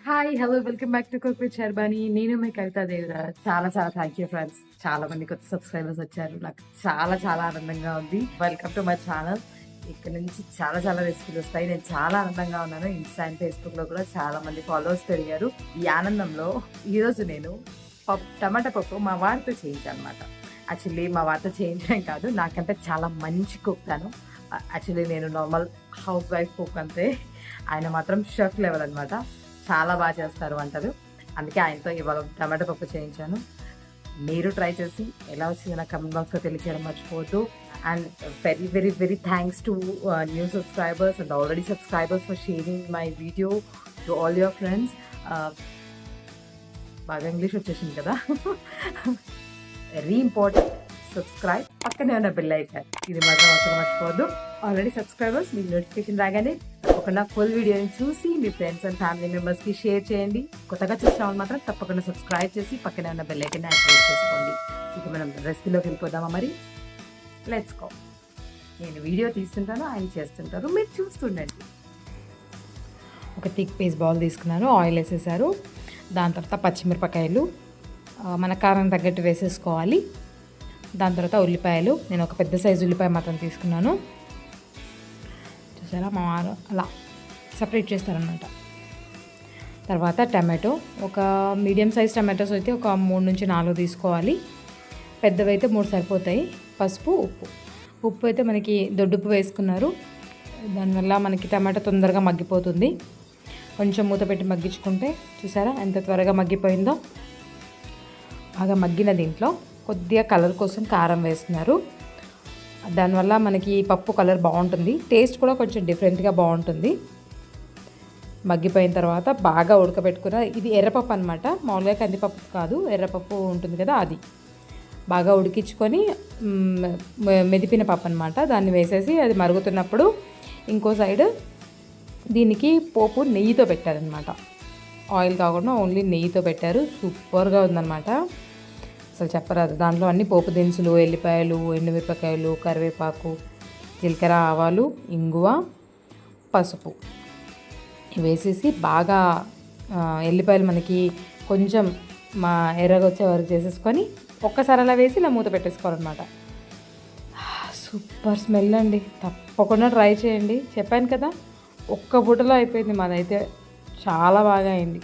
Hi! Hello! Welcome back to cook with Sharbani. నేను మీ కవితా దేవరాజ్. చాలా చాలా థ్యాంక్ యూ ఫ్రెండ్స్. చాలా మంది కొత్త సబ్స్క్రైబర్స్ వచ్చారు. నాకు చాలా చాలా ఆనందంగా ఉంది. Welcome to my channel. ఇక్కడ నుంచి చాలా చాలా రెసిపీలు వస్తాయి. నేను చాలా ఆనందంగా ఉన్నాను. ఇన్‌స్టా అండ్ ఫేస్‌బుక్‌లో కూడా చాలా మంది ఫాలోవర్స్ పెరిగారు. ఈ ఆనందంలో ఈరోజు నేను టమాటా పప్పు మా వారితో చేయించానన్నమాట. యాక్చువల్లీ మా వారితో చేయించడం కాదు. నాకంటే చాలా మంచి కుక్ తను. యాక్చువల్లీ నేను నార్మల్ హౌస్ వైఫ్ కుక్ అంతే. ఆయన మాత్రం షెఫ్ లెవెల్ అన్నమాట. చాలా బాగా చేస్తారు వంటలు. అందుకే ఆయనతో ఇవాళ టమాటా పప్పు చేయించాను. మీరు ట్రై చేసి ఎలా వచ్చిందో నాకు కామెంట్ బాక్స్‌లో తెలియజేయడం మర్చిపోవద్దు. And very very very thanks to new subscribers and already subscribers for sharing my video to all your friends. బాగా ఇంగ్లీష్ వచ్చేసింది కదా! Very important. సబ్స్క్రైబ్, పక్కనే ఉన్న బెల్ ఐకాన్ ఇది మాత్రం అసలు మర్చిపోవద్దు. ఆల్రెడీ సబ్స్క్రైబర్స్ మీకు నోటిఫికేషన్ రాగానే తప్పకుండా ఫుల్ వీడియోని చూసి మీ ఫ్రెండ్స్ అండ్ ఫ్యామిలీ మెంబర్స్కి షేర్ చేయండి. కొత్తగా చూసిన వాళ్ళు మాత్రం తప్పకుండా సబ్స్క్రైబ్ చేసి పక్కనే ఉన్న బెల్ ఐకాన్ యాక్టివేట్ చేసుకోండి. ఇక మనం రెసిపీలోకి వెళ్ళిపోదామా మరి? Let's go. నేను వీడియో తీస్తుంటాను, ఆయన చేస్తుంటారు, మీరు చూస్తుండండి. ఒక థిక్ పీస్ బౌల్ తీసుకున్నారు, ఆయిల్ వేసేసారు. దాని తర్వాత పచ్చిమిరపకాయలు మన కారం తగ్గట్టు వేసేసుకోవాలి. దాని తర్వాత ఉల్లిపాయలు, నేను ఒక పెద్ద సైజు ఉల్లిపాయ మాత్రం తీసుకున్నాను. చూసారా మా వారు అలా సపరేట్ చేస్తారనమాట. తర్వాత టమాటో, ఒక మీడియం సైజ్ టమాటోస్ అయితే ఒక 3 నుంచి 4 తీసుకోవాలి. పెద్దవి అయితే 3 సరిపోతాయి. పసుపు, ఉప్పు అయితే మనకి దొడ్డుప్పు వేసుకున్నారు. దానివల్ల మనకి టమాటో తొందరగా మగ్గిపోతుంది. కొంచెం మూత పెట్టి మగ్గించుకుంటే చూసారా ఎంత త్వరగా మగ్గిపోయిందో. బాగా మగ్గిన దీంట్లో కొద్దిగా కలర్ కోసం కారం వేస్తున్నారు. దానివల్ల మనకి పప్పు కలర్ బాగుంటుంది, టేస్ట్ కూడా కొంచెం డిఫరెంట్గా బాగుంటుంది. మగ్గిపోయిన తర్వాత బాగా ఉడకబెట్టుకున్న ఇది ఎర్రపప్పు అనమాట, మామూలుగా కందిపప్పు కాదు, ఎర్రపప్పు ఉంటుంది కదా అది. బాగా ఉడికించుకొని మెదిపిన పప్పు అనమాట, దాన్ని వేసేసి అది మరుగుతున్నప్పుడు ఇంకో సైడ్ దీనికి పోపు నెయ్యితో పెట్టారనమాట. ఆయిల్ కాకుండా ఓన్లీ నెయ్యితో పెట్టారు. సూపర్గా ఉందన్నమాట, అసలు చెప్పరాదు. దాంట్లో అన్ని పోపు దినుసులు, ఎల్లిపాయలు, ఎండుమిరపకాయలు, కరివేపాకు, జీలకర్ర, ఆవాలు, ఇంగువ, పసుపు వేసేసి బాగా ఎల్లిపాయలు మనకి కొంచెం ఎర్రగా వచ్చే వరకు చేసేసుకొని ఒక్కసారి అలా వేసి ఇలా మూత పెట్టేసుకోవాలన్నమాట. సూపర్ స్మెల్ అండి, తప్పకుండా ట్రై చేయండి. చెప్పాను కదా, ఒక్క పూటలో అయిపోయింది మాదైతే, చాలా బాగా అయింది.